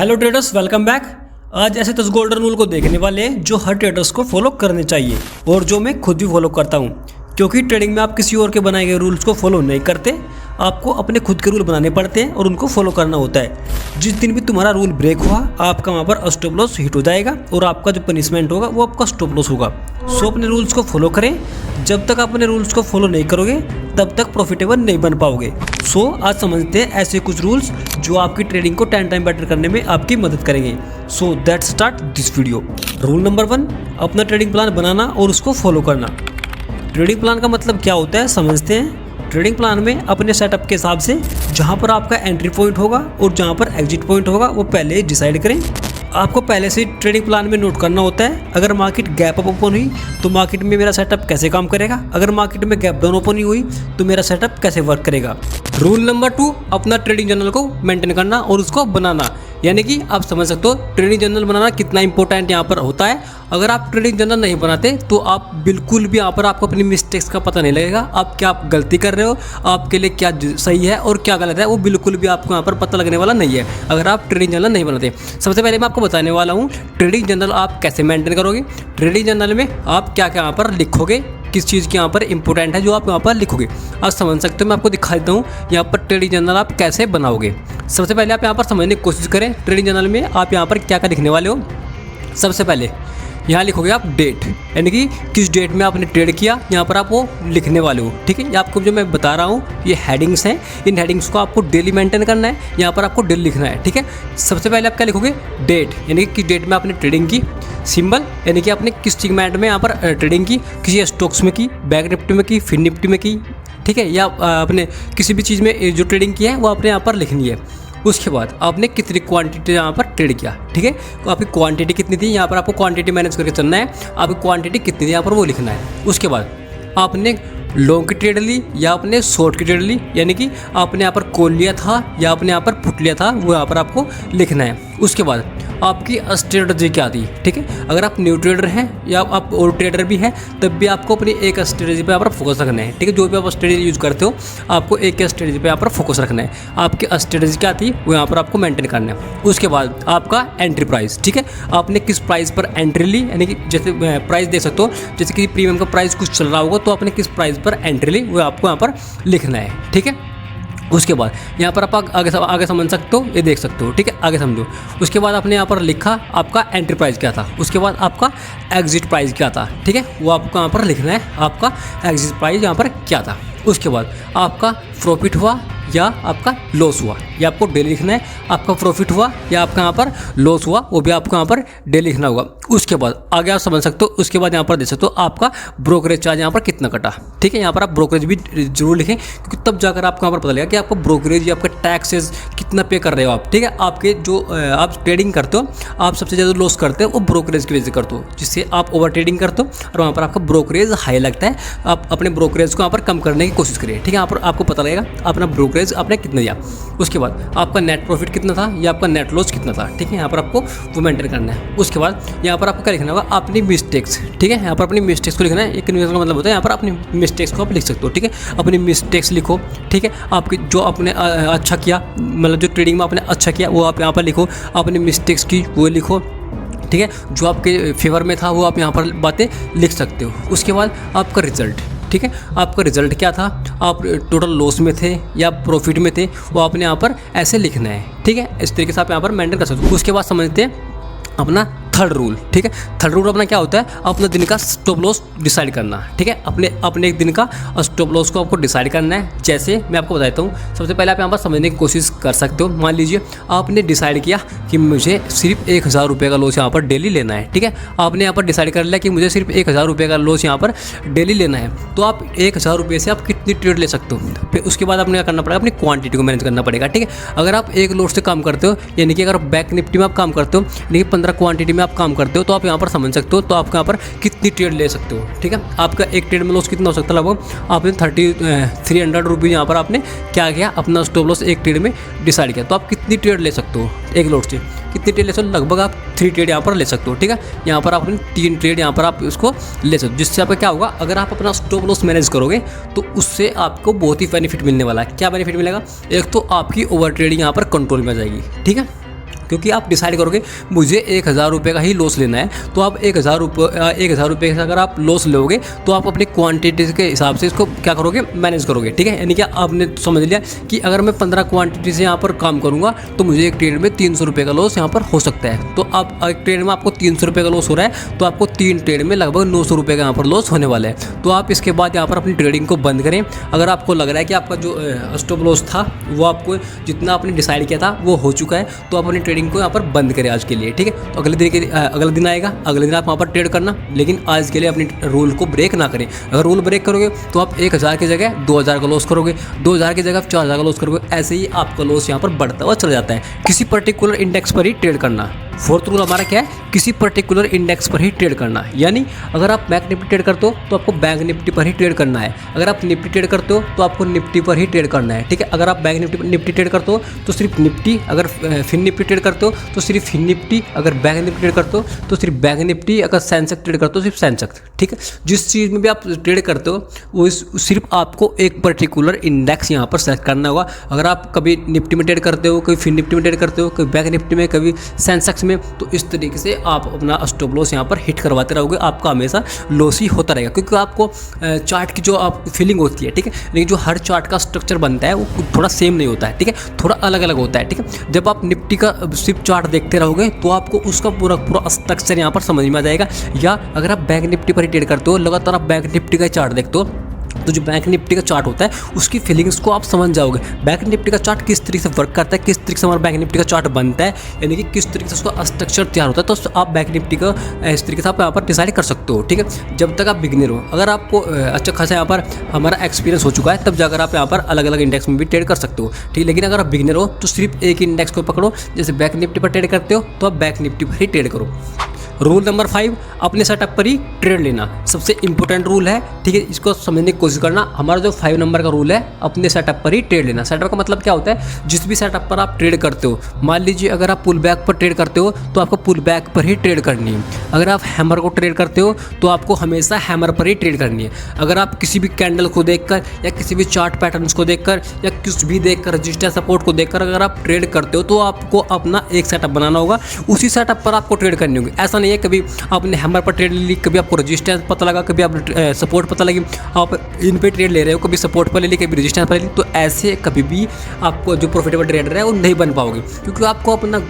Hello traders, welcome back. आज ऐसे 10 golden rule को देखने वाले हैं जो हर ट्रेडर्स को फॉलो करने चाहिए और जो मैं खुद भी फॉलो करता हूं, क्योंकि ट्रेडिंग में आप किसी और के बनाए गए रूल्स को फॉलो नहीं करते, आपको अपने खुद के रूल बनाने पड़ते हैं और उनको फॉलो करना होता है। जिस दिन भी तुम्हारा रूल ब्रेक हुआ, आपका वहाँ पर स्टॉप लॉस हिट हो जाएगा और आपका जो पनिशमेंट होगा वो आपका स्टॉप लॉस होगा। सो अपने रूल्स को फॉलो करें। जब तक आप अपने रूल्स को फॉलो नहीं करोगे तब तक प्रॉफिटेबल नहीं बन पाओगे। सो आज समझते हैं ऐसे कुछ रूल्स जो आपकी ट्रेडिंग को 10 टाइम बेटर करने में आपकी मदद करेंगे। So that's start this video. Rule number 1, अपना ट्रेडिंग प्लान बनाना और उसको फॉलो करना। ट्रेडिंग प्लान का मतलब क्या होता है समझते हैं। ट्रेडिंग प्लान में अपने सेटअप के हिसाब से जहां पर आपका एंट्री पॉइंट होगा और जहां पर एग्जिट पॉइंट होगा वो पहले ही डिसाइड करें। आपको पहले से ट्रेडिंग प्लान में नोट करना होता है, अगर मार्केट गैप अप ओपन हुई तो मार्केट में मेरा सेटअप कैसे काम करेगा, अगर मार्केट में गैप डाउन ओपन हुई तो मेरा सेटअप कैसे वर्क करेगा। रूल नंबर 2, अपना ट्रेडिंग जर्नल को मेंटेन करना और उसको बनाना। यानी कि आप समझ सकते हो ट्रेडिंग जर्नल बनाना कितना इंपॉर्टेंट यहाँ पर होता है। अगर आप ट्रेडिंग जर्नल नहीं बनाते तो आप बिल्कुल भी यहाँ पर आपको अपनी मिस्टेक्स का पता नहीं लगेगा। आप क्या गलती कर रहे हो, आपके लिए क्या सही है और क्या गलत है, वो बिल्कुल भी आपको यहाँ पर पता लगने वाला नहीं है अगर आप ट्रेडिंग जर्नल नहीं बनाते। सबसे पहले मैं आपको बताने वाला हूँ ट्रेडिंग जर्नल आप कैसे मेंटेन करोगे। ट्रेडिंग जर्नल में आप क्या क्या यहाँ पर लिखोगे, किस चीज़ की यहाँ पर इंपॉर्टेंट है जो आप यहाँ पर लिखोगे, आप समझ सकते हो। मैं आपको दिखा देता हूँ यहाँ पर ट्रेडिंग जर्नल आप कैसे बनाओगे। सबसे पहले आप यहाँ पर समझने की कोशिश करें ट्रेडिंग जर्नल में आप यहाँ पर क्या क्या लिखने वाले हो। सबसे पहले यहाँ लिखोगे आप डेट, यानी कि किस डेट में आपने ट्रेड किया, यहाँ पर आप वो लिखने वाले हो। ठीक है, ये आपको जो मैं बता रहा हूँ ये हेडिंग्स हैं, इन हेडिंग्स को आपको डेली मेंटेन करना है, यहाँ पर आपको डेली लिखना है। ठीक है, सबसे पहले आप क्या लिखोगे, डेट, यानी कि किस डेट में आपने ट्रेडिंग की। सिंबल, यानी कि आपने किस सेगमेंट में यहाँ पर ट्रेडिंग की, किसी स्टॉक्स में की, बैंक निफ्टी में की, फिन निफ्टी में की। ठीक है, या आपने किसी भी चीज़ में जो ट्रेडिंग की है वो आपने यहाँ पर लिखनी है। उसके बाद आपने कितनी क्वांटिटी यहाँ पर ट्रेड किया। ठीक है, तो आपकी क्वांटिटी कितनी थी, यहाँ पर आपको क्वांटिटी मैनेज करके चलना है। आपकी क्वांटिटी कितनी थी यहाँ पर वो लिखना है। उसके बाद आपने लॉन्ग की ट्रेड ली या आपने शॉर्ट की ट्रेड ली, यानी कि आपने यहाँ पर कॉल लिया था या आपने यहाँ पर पुट लिया था, वो यहाँ पर आपको लिखना है। उसके बाद आपकी स्ट्रेटजी क्या थी। ठीक है, अगर आप न्यू ट्रेडर हैं या आप ओल्ड ट्रेडर भी हैं तब भी आपको अपनी एक स्ट्रेटजी पे यहाँ पर फोकस रखना है। ठीक है, जो भी आप स्ट्रेटजी यूज़ करते हो आपको एक स्ट्रेटजी पे यहाँ पर फोकस रखना है। आपकी स्ट्रेटजी क्या थी वो यहाँ पर आपको मेंटेन करना है। उसके बाद आपका एंट्री प्राइस। ठीक है, आपने किस प्राइस पर एंट्री ली, यानी कि जैसे प्राइस दे सकते हो, जैसे कि प्रीमियम का प्राइस कुछ चल रहा होगा तो आपने किस प्राइस पर एंट्री ली वो आपको यहाँ पर लिखना है। ठीक है, उसके बाद यहाँ पर आप आगे समझ सकते हो, ये देख सकते हो। ठीक है, आगे समझो। उसके बाद आपने यहाँ पर लिखा आपका एंट्री प्राइस क्या था, उसके बाद आपका एग्जिट प्राइस क्या था। ठीक है, वो आपको यहाँ पर लिखना है, आपका एग्जिट प्राइस यहाँ पर क्या था। उसके बाद आपका प्रॉफिट हुआ या आपका लॉस हुआ, ये आपको डेली लिखना है। आपका प्रॉफिट हुआ या आपका यहाँ पर लॉस हुआ, वो भी आपको यहाँ पर डेली लिखना होगा। उसके बाद आगे आप समझ सकते हो, उसके बाद यहाँ पर देख सकते हो आपका ब्रोकरेज चार्ज यहाँ पर कितना कटा। ठीक है, यहाँ पर आप ब्रोकरेज भी जरूर लिखें, क्योंकि तब जाकर आपको यहाँ पर पता लगेगा कि आपका ब्रोकरेज या आपका टैक्सेस कितना पे कर रहे हो आप। ठीक है, आपके जो आप ट्रेडिंग करते हो, आप सबसे ज़्यादा लॉस करते हो वो ब्रोकरेज की वजह से करते हो, जिससे आप ओवर ट्रेडिंग करते हो और वहाँ पर आपका ब्रोकरेज हाई लगता है। आप अपने ब्रोकरेज को यहाँ पर कम करने की कोशिश करिए। ठीक है, यहाँ पर आपको पता लगेगा अपना ब्रोकरेज आपने कितना दिया। उसके बाद आपका नेट प्रॉफिट कितना था या आपका नेट लॉस कितना था। ठीक है, यहाँ पर आपको वो मेंटेन करना है। उसके बाद यहाँ पर आपको क्या लिखना होगा, अपनी मिस्टेक्स। ठीक है, यहाँ पर अपनी मिस्टेक्स को लिखना है। एक कन्वर्जन का मतलब होता है यहाँ पर अपनी मिस्टेक्स को आप लिख सकते हो। ठीक है, अपनी मिस्टेक्स लिखो। ठीक है, आपकी जो आपने अच्छा किया, मतलब जो ट्रेडिंग में आपने अच्छा किया वो आप यहाँ पर लिखो, अपनी मिस्टेक्स की वो लिखो। ठीक है, जो आपके फेवर में था वो आप यहाँ पर बातें लिख सकते हो। उसके बाद आपका रिजल्ट। ठीक है, आपका रिजल्ट क्या था, आप टोटल लॉस में थे या प्रॉफिट में थे, वो आपने यहाँ पर ऐसे लिखना है। ठीक है, इस तरीके से आप यहाँ पर मेंटेन कर सकते हो। उसके बाद समझते हैं अपना थर्ड रूल। ठीक है, थर्ड रूल अपना क्या होता है, अपना दिन का स्टॉप लॉस डिसाइड करना। ठीक है, अपने एक दिन का स्टॉप लॉस को आपको डिसाइड करना है। जैसे मैं आपको बताता हूँ, सबसे पहले आप यहाँ पर समझने की कोशिश कर सकते हो। मान लीजिए आपने डिसाइड किया कि मुझे सिर्फ 1000 रुपये का लॉस यहाँ पर डेली लेना है। ठीक है, आपने यहाँ पर डिसाइड कर लिया कि मुझे सिर्फ 1000 रुपये का लॉस यहाँ पर डेली लेना है, तो आप 1000 रुपये से आप कितनी ट्रेड ले सकते हो। फिर उसके बाद आपने क्या करना पड़ेगा, अपनी क्वांटिटी को मैनेज करना पड़ेगा। ठीक है, अगर आप एक लॉट से काम करते हो, यानी कि अगर बैंक निफ्टी में आप काम करते हो, यानी कि 15 क्वांटिटी में आप काम करते हो, तो आप यहाँ पर समझ सकते हो तो आप यहाँ पर कितनी ट्रेड ले सकते हो। ठीक है, आपका एक ट्रेड में लॉस कितना हो सकता है, लगभग आपने 300 रुपीज़ यहाँ पर आपने क्या किया, अपना स्टॉप लॉस एक ट्रेड में डिसाइड किया, तो आप कितनी ट्रेड ले सकते हो एक लॉट से, कितनी ट्रेड ले सकते हो, लगभग आप 3 ट्रेड यहाँ पर ले सकते हो। ठीक है, यहाँ पर आपने 3 ट्रेड यहाँ पर आप इसको ले सकते हो, जिससे आपका क्या होगा, अगर आप अपना स्टॉप लॉस मैनेज करोगे तो उससे आपको बहुत ही बेनिफिट मिलने वाला है। क्या बेनिफिट मिलेगा, एक तो आपकी ओवर ट्रेडिंग यहाँ पर कंट्रोल में आ जाएगी। ठीक है, क्योंकि आप डिसाइड करोगे मुझे 1000 रुपये का ही लॉस लेना है, तो आप 1000 रुपये से अगर आप लॉस लोगे तो आप अपनी क्वांटिटी के हिसाब से इसको क्या करोगे, मैनेज करोगे। ठीक है, यानी कि आपने समझ लिया कि अगर मैं 15 क्वांटिटी से यहाँ पर काम करूँगा तो मुझे एक ट्रेड में 300 रुपये का लॉस यहाँ पर हो सकता है। तो आप एक ट्रेड में आपको 300 रुपये का लॉस हो रहा है, तो आपको 3 ट्रेड में लगभग 900 रुपये का यहाँ पर लॉस होने वाला है। तो आप इसके बाद यहाँ पर अपनी ट्रेडिंग को बंद करें। अगर आपको लग रहा है कि आपका जो स्टॉप लॉस था वो आपको जितना आपने डिसाइड किया था वो हो चुका है, तो आप अपनी ट्रेडिंग को यहाँ पर बंद करें आज के लिए। ठीक है, तो अगले दिन आएगा, अगले दिन आप वहाँ पर ट्रेड करना, लेकिन आज के लिए अपनी रूल को ब्रेक ना करें। अगर रूल ब्रेक करोगे तो आप 1000 की जगह 2000 का लॉस करोगे, 2000 की जगह आप 4000 का लॉस करोगे। ऐसे ही आपका लॉस यहाँ पर बढ़ता हुआ चला जाता है। किसी पर्टिकुलर इंडेक्स पर ही ट्रेड करना। फोर्थ रूल हमारा क्या है, किसी पर्टिकुलर इंडेक्स पर ही ट्रेड करना। यानी अगर आप बैंक निफ्टी ट्रेड करते हो तो आपको बैंक निफ्टी पर ही ट्रेड करना है, अगर आप निफ्टी ट्रेड करते हो तो आपको निफ्टी पर ही ट्रेड करना है। ठीक है, अगर आप बैंक निफ्टी ट्रेड करते हो तो सिर्फ निफ्टी, अगर फिन निफ्टी ट्रेड करते हो तो सिर्फ फिन निफ्टी, अगर बैंक निफ्टी ट्रेड करते हो तो सिर्फ बैंक निफ्टी, अगर सेंसेक्स ट्रेड करते हो सिर्फ सेंसेक्स। ठीक है, जिस चीज़ में भी आप ट्रेड करते हो वो सिर्फ आपको एक पर्टिकुलर इंडेक्स यहाँ पर सेलेक्ट करना होगा। अगर आप कभी निफ्टी में ट्रेड करते हो, कभी फिन निफ्टी में ट्रेड करते हो, कभी बैंक निफ्टी में, कभी सेंसेक्स में, तो इस तरीके से आप अपना स्टॉप लॉस यहाँ पर हिट करवाते रहोगे, आपका हमेशा लॉस ही होता रहेगा। क्योंकि आपको चार्ट की जो आप फीलिंग होती है, ठीक है, लेकिन जो हर चार्ट का स्ट्रक्चर बनता है वो थोड़ा सेम नहीं होता है। ठीक है, थोड़ा अलग अलग होता है। ठीक है, जब आप निफ्टी का सिर्फ चार्ट देखते रहोगे तो आपको उसका पूरा स्ट्रक्चर यहाँ पर समझ में आ जाएगा। या अगर आप बैंक निफ्टी पर ही ट्रेड करते हो, लगातार आप बैंक निफ्टी का चार्ट देखते हो, तो जो बैंक निफ्टी का चार्ट होता है उसकी फीलिंग्स को आप समझ जाओगे। बैंक निफ्टी का चार्ट किस तरीके से वर्क करता है, किस तरीके से हमारा बैंक निफ्टी का चार्ट बनता है, यानी कि किस तरीके से उसका स्ट्रक्चर तैयार होता है, तो आप बैंक निफ्टी का इस तरीके से आप यहाँ पर डिसाइड कर सकते हो। ठीक है, जब तक आप बिगिनर हो, अगर आपको अच्छा खासा यहाँ पर हमारा एक्सपीरियंस हो चुका है तब जाकर आप यहाँ पर अलग अलग इंडेक्स में भी ट्रेड कर सकते हो। ठीक है, लेकिन अगर आप बिगिनर हो तो सिर्फ एक इंडेक्स को पकड़ो। जैसे बैंक निफ्टी पर ट्रेड करते हो तो आप बैंक निफ्टी पर ही ट्रेड करो। रूल नंबर 5, अपने सेटअप पर ही ट्रेड लेना सबसे इंपॉर्टेंट रूल है। ठीक है, इसको समझने की कोशिश करना। हमारा जो 5 नंबर का रूल है, अपने सेटअप पर ही ट्रेड लेना। सेटअप का मतलब क्या होता है, जिस भी सेटअप पर आप ट्रेड करते हो, मान लीजिए अगर आप पुल बैक पर ट्रेड करते हो तो आपको पुल बैक पर ही ट्रेड करनी है। अगर आप हैमर को ट्रेड करते हो तो आपको हमेशा हैमर पर ही ट्रेड करनी है। अगर आप किसी भी कैंडल को देखकर या किसी भी चार्ट पैटर्न्स को देखकर या कुछ भी देखकर, रजिस्टर सपोर्ट को देखकर अगर आप ट्रेड करते हो तो आपको अपना एक सेटअप बनाना होगा, उसी सेटअप पर आपको ट्रेड करनी होगी। ऐसा नहीं है कभी आपने हैमर पर ट्रेड ले ली, कभी आपको रेजिस्टेंस पता लगा, कभी आप सपोर्ट पता लगी, आप इन पे ट्रेड ले रहे हो, कभी सपोर्ट पर ले ली, कभी रेजिस्टेंस पर ले ली, तो ऐसे कभी भी आपको जो प्रॉफिटेबल ट्रेडर है वो नहीं बन पाओगे। क्योंकि आपको अपना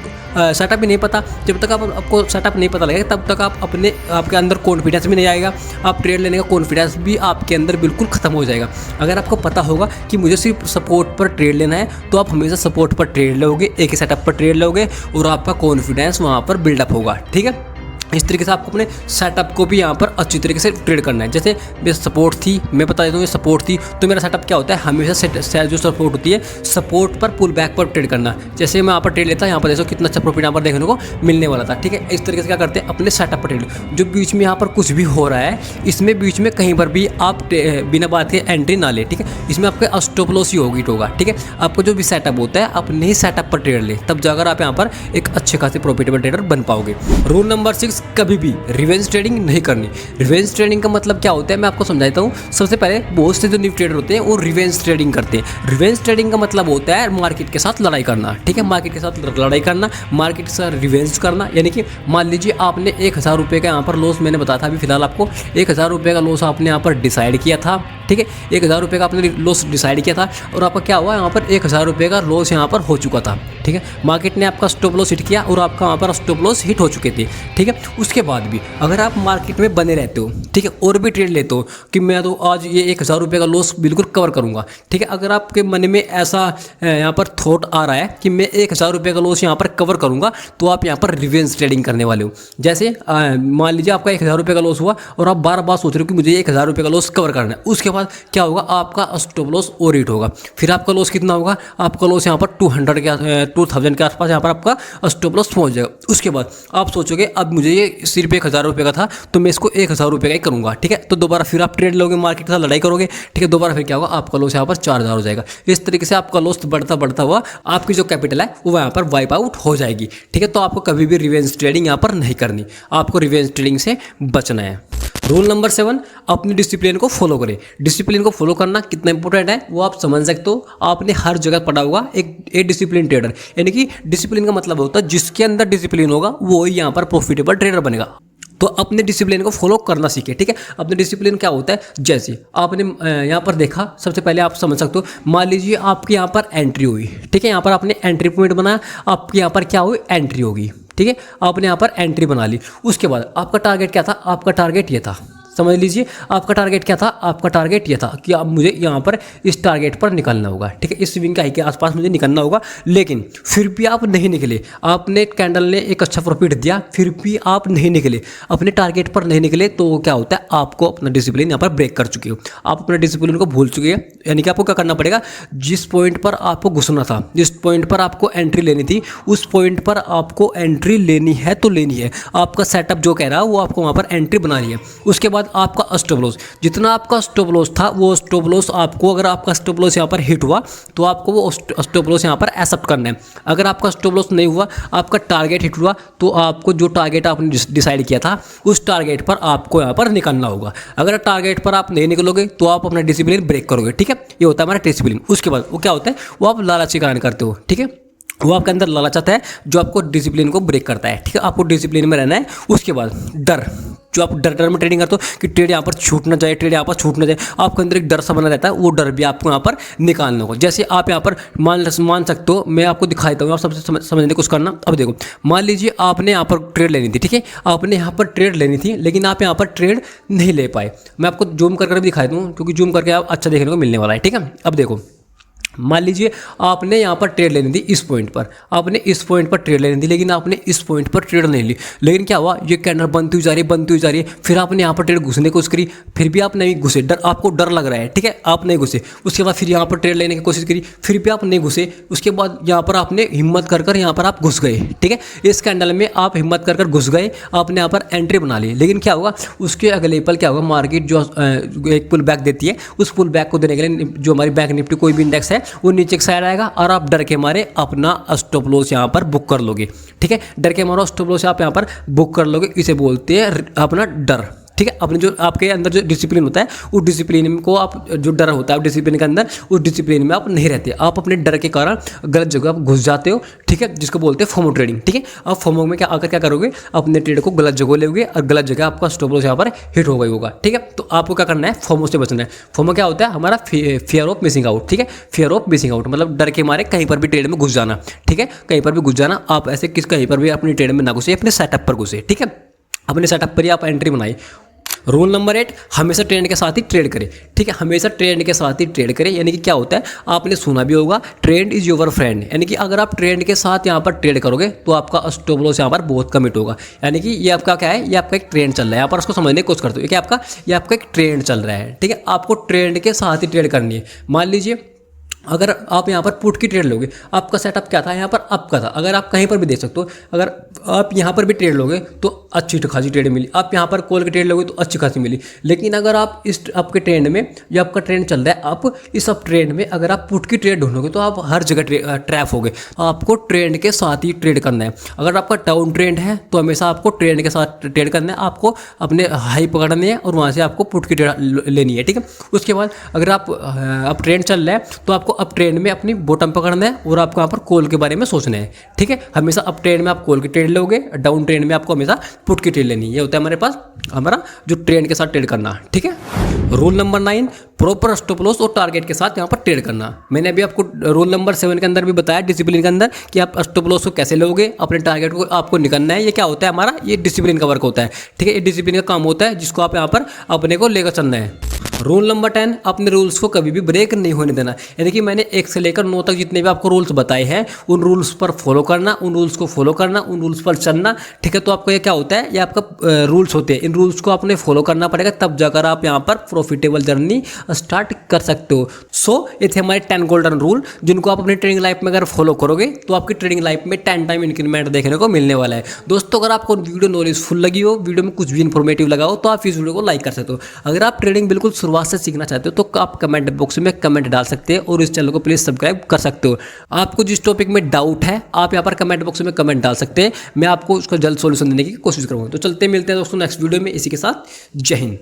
सेटअप ही नहीं पता। जब तक आपको सेटअप नहीं पता लगेगा तब तक आपके अंदर कॉन्फिडेंस भी नहीं आएगा, आप ट्रेड लेने का कॉन्फिडेंस भी आपके अंदर बिल्कुल ख़त्म हो जाएगा। अगर आपको पता होगा कि मुझे सिर्फ सपोर्ट पर ट्रेड लेना है तो आप हमेशा सपोर्ट पर ट्रेड लोगे, एक ही सेटअप पर ट्रेड लोगे और आपका कॉन्फिडेंस वहाँ पर बिल्डअप होगा। ठीक है, इस तरीके से आपको अपने सेटअप को भी यहाँ पर अच्छी तरीके से ट्रेड करना है। जैसे ये सपोर्ट थी, मैं बता देता हूँ, ये सपोर्ट थी, तो मेरा सेटअप क्या होता है, हमेशा जो सपोर्ट होती है सपोर्ट पर पुल बैक पर ट्रेड करना। जैसे मैं यहाँ पर ट्रेड लेता, यहाँ पर देखो कितना अच्छा प्रॉफिट यहाँ पर देखने को मिलने वाला था। ठीक है, इस तरीके से क्या करते हैं, अपने सेटअप पर ट्रेड। जो बीच में यहाँ पर कुछ भी हो रहा है, इसमें बीच में कहीं पर भी आप बिना बात के एंट्री ना ले। ठीक है, इसमें आपका स्टॉप लॉस ही होगा। ठीक है, आपको जो भी सेटअप होता है अपने ही सेटअप पर ट्रेड ले, तब जाकर आप यहाँ पर एक अच्छे खासे प्रॉफिटेबल ट्रेडर बन पाओगे। रूल नंबर 6, कभी भी रिवेंज ट्रेडिंग नहीं करनी। रिवेंज ट्रेडिंग का मतलब क्या होता है, मैं आपको समझाता हूँ। सबसे पहले बहुत से जो न्यू ट्रेडर होते हैं वो रिवेंज ट्रेडिंग करते हैं। रिवेंज ट्रेडिंग का मतलब होता है मार्केट के साथ लड़ाई करना। ठीक है, मार्केट के साथ लड़ाई करना, मार्केट के साथ रिवेंज करना। यानी कि मान लीजिए आपने 1000 रुपये का यहाँ पर लॉस, मैंने बताया था अभी फिलहाल आपको, 1000 रुपये का लॉस आपने यहाँ पर डिसाइड किया था। ठीक है, 1000 रुपये का आपने लॉस डिसाइड किया था और आपका क्या हुआ, यहाँ पर 1000 रुपये का लॉस यहाँ पर हो चुका था। ठीक है, मार्केट ने आपका स्टॉप लॉस हिट किया और आपका वहाँ पर स्टॉप लॉस हिट हो चुके थे। ठीक है, उसके बाद भी अगर आप मार्केट में बने रहते हो, ठीक है, और भी ट्रेड लेते हो कि मैं तो आज ये 1000 रुपये का लॉस बिल्कुल कवर करूँगा। ठीक है, अगर आपके मन में ऐसा यहाँ पर थॉट आ रहा है कि मैं 1000 रुपये का लॉस यहाँ पर कवर करूँगा, तो आप यहाँ पर रिवेंज ट्रेडिंग करने वाले हो। जैसे मान लीजिए आपका 1000 रुपये का लॉस हुआ और आप बार बार सोच रहे हो कि मुझे 1000 रुपये का लॉस कवर करना है। उसके बाद क्या होगा, आपका स्टॉप लॉस और हिट होगा। फिर आपका लॉस कितना होगा, आपका लॉस यहाँ पर 2000 के आसपास यहाँ पर आपका स्टॉप लॉस पहुँच जाएगा। उसके बाद आप सोचोगे अब मुझे ये सिर्फ 1000 रुपये का था तो मैं इसको 1000 रुपये का ही करूँगा। ठीक है, तो दोबारा फिर आप ट्रेड लोगे, मार्केट के साथ लड़ाई करोगे। ठीक है, दोबारा फिर क्या होगा, आपका लॉस यहाँ पर 4000 हो जाएगा। इस तरीके से आपका लॉस बढ़ता हुआ आपकी जो कैपिटल है वो यहाँ पर वाइप आउट हो जाएगी। ठीक है, तो आपको कभी भी रिवेंज ट्रेडिंग यहाँ पर नहीं करनी, आपको रिवेंज ट्रेडिंग से बचना है। रूल नंबर 7, अपनी डिसिप्लिन को फॉलो करें। डिसिप्लिन को फॉलो करना कितना इंपॉर्टेंट है वो आप समझ सकते हो। आपने हर जगह पढ़ा होगा एक डिसिप्लिन ट्रेडर, यानी कि डिसिप्लिन का मतलब होता है जिसके अंदर डिसिप्लिन होगा वो ही यहाँ पर प्रॉफिटेबल ट्रेडर बनेगा। तो अपने डिसिप्लिन को फॉलो करना सीखे, ठीक है। अपने डिसिप्लिन क्या होता है, जैसे आपने यहाँ पर देखा, सबसे पहले आप समझ सकते हो, मान लीजिए आपके यहाँ पर एंट्री हुई, ठीक है। यहाँ पर आपने एंट्री पॉइंट बनाया, आपके यहाँ पर क्या हुई, एंट्री होगी, ठीक है। आपने यहाँ पर एंट्री बना ली। उसके बाद आपका टारगेट क्या था, आपका टारगेट ये था, समझ लीजिए आपका टारगेट क्या था, आपका टारगेट ये था कि अब मुझे यहाँ पर इस टारगेट पर निकलना होगा, ठीक है। इस स्विंग का हाई के आसपास मुझे निकलना होगा, लेकिन फिर भी आप नहीं निकले। आपने कैंडल ने एक अच्छा प्रॉफिट दिया, फिर भी आप नहीं निकले, अपने टारगेट पर नहीं निकले, तो क्या होता है, आपको अपना डिसिप्लिन यहाँ पर ब्रेक कर चुके हो, आप अपने डिसिप्लिन को भूल चुके हैं। यानी कि आपको क्या करना पड़ेगा, जिस पॉइंट पर आपको घुसना था, जिस पॉइंट पर आपको एंट्री लेनी थी, उस पॉइंट पर आपको एंट्री लेनी है तो लेनी है। आपका सेटअप जो कह रहा है वो आपको वहाँ पर एंट्री बनानी है। उसके बाद आपका स्टॉप लॉस, जितना आपका स्टॉप लॉस था वो स्टॉप लॉस आपको, अगर आपका स्टॉप लॉस यहाँ पर हिट हुआ तो आपको वो स्टॉप लॉस यहाँ पर एक्सेप्ट करना है। अगर आपका स्टॉप लॉस नहीं हुआ, आपका टारगेट हिट हुआ, तो आपको जो टारगेट आपने डिसाइड किया था उस टारगेट पर आपको यहाँ पर निकलना होगा। अगर टारगेट पर आप नहीं निकलोगे तो आप अपना डिसिप्लिन ब्रेक करोगे, ठीक है। ये होता है हमारा डिसिप्लिन। उसके बाद वो क्या होता है, वो आप लालच के कारण करते हो, ठीक है। वो आपके अंदर लालच आता है जो आपको डिसिप्लिन को ब्रेक करता है, ठीक है। आपको डिसिप्लिन में रहना है। उसके बाद डर, जो आप डर में ट्रेडिंग करते हो कि ट्रेड यहाँ पर छूट ना जाए, ट्रेड यहाँ पर छूट ना जाए, आपके अंदर एक डर सा बना रहता है, वो डर भी आपको यहाँ पर निकालना होगा। जैसे आप यहाँ पर मान सकते हो, मैं आपको दिखा देता हूँ, आप सबसे समझने की कोशिश करना। अब देखो, मान लीजिए आपने यहाँ पर ट्रेड लेनी थी, ठीक है। आपने यहाँ पर ट्रेड लेनी थी, लेकिन आप यहाँ पर ट्रेड नहीं ले पाए। मैं आपको जूम कर भी दिखा दूँ, क्योंकि जूम करके आप अच्छा देखने को मिलने वाला है, ठीक है। अब देखो, मान लीजिए आपने यहाँ पर ट्रेड लेनी थी इस पॉइंट पर, आपने इस पॉइंट पर ट्रेड लेनी थी, लेकिन आपने इस पॉइंट पर ट्रेड नहीं ली। लेकिन क्या हुआ, ये कैंडल बनती हुई जा रही है, बनती हुई जा रही है, फिर आपने यहाँ पर ट्रेड घुसने की कोशिश करी, फिर भी आप नहीं घुसे, आपको डर लग रहा है, ठीक है, आप नहीं घुसे। उसके बाद फिर यहाँ पर ट्रेड लेने की कोशिश करी, फिर भी आप नहीं घुसे। उसके बाद यहाँ पर आपने हिम्मत कर यहाँ पर आप घुस गए, ठीक है। इस कैंडल में आप हिम्मत कर घुस गए, आपने यहाँ पर एंट्री बना ली। लेकिन क्या होगा, उसके अगले पल क्या होगा, मार्केट जो एक पुल बैक देती है, उस पुल बैक को देने के लिए जो हमारी बैंक निफ्टी कोई भी इंडेक्स है वो नीचे की साइड आएगा, और आप डर के मारे अपना स्टॉप लॉस यहाँ पर बुक कर लोगे, ठीक है। डर के मारो स्टॉप लॉस आप यहाँ पर बुक कर लोगे, इसे बोलते हैं अपना डर, ठीक है। अपने जो आपके अंदर जो डिसिप्लिन होता है, उस डिसिप्लिन को आप, जो डर होता है डिसिप्लिन के अंदर, उस डिसिप्लिन में आप नहीं रहते, आप अपने डर के कारण गलत जगह आप घुस जाते हो, ठीक है, जिसको बोलते हैं फोमो ट्रेडिंग, ठीक है। आप फोमो में क्या करोगे, अपने ट्रेड को गलत जगह लोगे, और गलत जगह आपका स्टॉप लॉस यहाँ पर हिट हो गई होगा, ठीक है। तो आपको क्या करना है, फोमो से बचना है। फोमो क्या होता है, हमारा फियर ऑफ मिसिंग आउट, ठीक है। फियर ऑफ मिसिंग आउट मतलब डर के मारे कहीं पर भी ट्रेड में घुस जाना, ठीक है, कहीं पर भी घुस जाना। आप ऐसे कहीं पर भी अपनी ट्रेड में ना घुसे, अपने सेटअप पर घुसे, ठीक है। अपने सेटअप पर ही आप एंट्री बनाई। रूल नंबर 8, हमेशा ट्रेंड के साथ ही ट्रेड करें, ठीक है। हमेशा ट्रेंड के साथ ही ट्रेड करें, यानी कि क्या होता है, आपने सुना भी होगा, ट्रेंड इज योर फ्रेंड, यानी कि अगर आप ट्रेंड के साथ यहाँ पर ट्रेड करोगे तो आपका स्टॉप लॉस यहाँ पर बहुत कम हिट होगा। यानी कि ये आपका क्या है, ये आपका एक ट्रेंड चल रहा है, यहाँ पर उसको समझने की कोशिश करते हो कि ये आपका एक ट्रेंड चल रहा है, ठीक है। आपको ट्रेंड के साथ ही ट्रेड करनी है। मान लीजिए अगर आप यहाँ पर पुट की ट्रेड लोगे, आपका सेटअप क्या था, यहाँ पर अप का था। अगर आप कहीं पर भी देख सकते हो, अगर आप यहाँ पर भी ट्रेड लोगे तो अच्छी खासी ट्रेड मिली, आप यहाँ पर कॉल की ट्रेड लोगे तो अच्छी खासी मिली। लेकिन अगर आप इस आपके ट्रेंड में, या आपका ट्रेंड चल रहा है, आप इस अप ट्रेंड में अगर आप पुट की ट्रेड ढूंढोगे तो आप हर जगह ट्रैप होगे। आपको ट्रेंड के साथ ही ट्रेड करना है। अगर आपका डाउन ट्रेंड है तो हमेशा आपको ट्रेंड के साथ ट्रेड करना है, आपको अपने हाई पकड़ने है और वहाँ से आपको पुट की ट्रेड लेनी है, ठीक है। उसके बाद अगर आप ट्रेंड चल रहा है तो आपको अप ट्रेंड में अपनी बॉटम पकड़ना है, और आपको यहाँ पर कॉल के बारे में सोचना है, ठीक है। हमेशा अप ट्रेंड में आप कॉल की ट्रेड लोगे, डाउन ट्रेंड में आपको हमेशा पुट की ट्रेड लेनी है। ये होता है हमारे पास हमारा जो ट्रेंड के साथ ट्रेड करना, ठीक है। Rule number 9, proper stop loss और टारगेट के साथ यहाँ पर ट्रेड करना। मैंने अभी आपको रूल नंबर 7 के अंदर भी बताया, डिसिप्लिन के अंदर, कि आप स्टॉप लॉस को कैसे लोगे, अपने टारगेट को आपको निकलना है। ये क्या होता है हमारा, ये डिसिप्लिन का वर्क होता है, ठीक है। ये डिसिप्लिन का काम होता है जिसको आप यहाँ पर अपने को लेकर चलना है। रूल नंबर 10, अपने रूल्स को कभी भी ब्रेक नहीं होने देना। यानी कि मैंने 1 से लेकर 9 तक जितने भी आपको रूल्स बताए हैं, उन रूल्स पर फॉलो करना, उन रूल्स को फॉलो करना, उन रूल्स पर चलना, ठीक है। तो आपको ये क्या होता है, ये आपका रूल्स होते हैं। इन रूल्स को आपने फॉलो करना पड़ेगा, तब जाकर आप यहाँ पर प्रॉफिटेबल जर्नी स्टार्ट कर सकते हो। सो ये थे हमारे 10 गोल्डन रूल, जिनको आप अपनी ट्रेडिंग लाइफ में अगर फॉलो करोगे तो आपकी ट्रेडिंग लाइफ में 10 टाइम इंक्रीमेंट देखने को मिलने वाला है। दोस्तों, अगर आपको वीडियो नॉलेजफुल लगी हो, वीडियो में कुछ भी इन्फॉर्मेटिव लगा हो, तो आप इस वीडियो को लाइक कर सकते हो। अगर आप ट्रेडिंग बिल्कुल शुरुआत से सीखना चाहते हो तो आप कमेंट बॉक्स में कमेंट डाल सकते हैं और इस चैनल को प्लीज़ सब्सक्राइब कर सकते हो। आपको जिस टॉपिक में डाउट है आप यहाँ पर कमेंट बॉक्स में कमेंट डाल सकते हैं, मैं आपको उसका जल्द सॉल्यूशन देने की कोशिश करूँगा। तो चलते मिलते हैं दोस्तों नेक्स्ट वीडियो में इसी के साथ। जय हिंद।